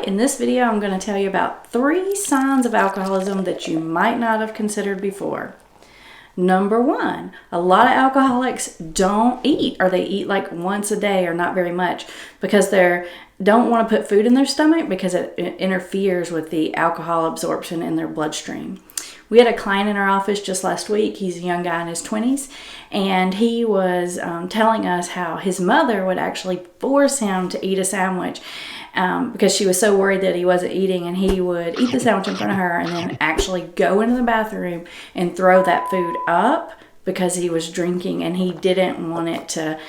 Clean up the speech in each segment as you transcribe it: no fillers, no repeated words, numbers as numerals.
in this video, I'm going to tell you about 3 signs of alcoholism that you might not have considered before. Number 1, a lot of alcoholics don't eat, or they eat like once a day or not very much because they don't want to put food in their stomach because it interferes with the alcohol absorption in their bloodstream. We had a client in our office just last week. He's a young guy in his 20s, and he was telling us how his mother would actually force him to eat a sandwich because she was so worried that he wasn't eating, and he would eat the sandwich in front of her and then actually go into the bathroom and throw that food up because he was drinking, and he didn't want it to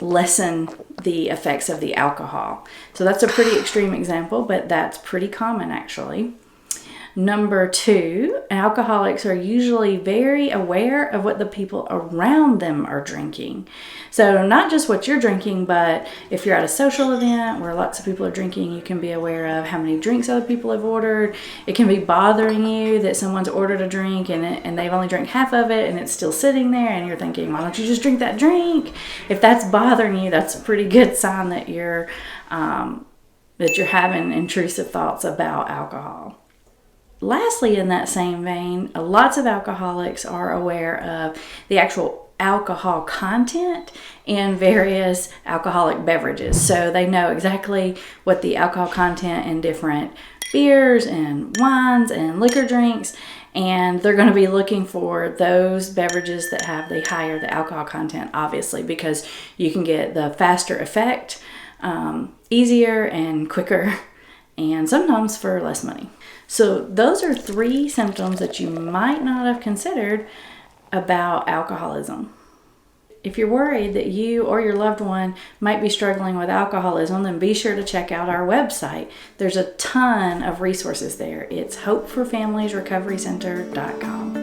lessen the effects of the alcohol. So that's a pretty extreme example, but that's pretty common actually. Number 2, alcoholics are usually very aware of what the people around them are drinking. So not just what you're drinking, but if you're at a social event where lots of people are drinking, you can be aware of how many drinks other people have ordered. It can be bothering you that someone's ordered a drink and they've only drank half of it and it's still sitting there, and you're thinking, why don't you just drink that drink? If that's bothering you, that's a pretty good sign that you're having intrusive thoughts about alcohol. Lastly, in that same vein, lots of alcoholics are aware of the actual alcohol content in various alcoholic beverages. So they know exactly what the alcohol content in different beers and wines and liquor drinks, and they're going to be looking for those beverages that have the higher the alcohol content, obviously, because you can get the faster effect, easier and quicker, and sometimes for less money. So those are 3 symptoms that you might not have considered about alcoholism. If you're worried that you or your loved one might be struggling with alcoholism, then be sure to check out our website. There's a ton of resources there. It's hopeforfamiliesrecoverycenter.com.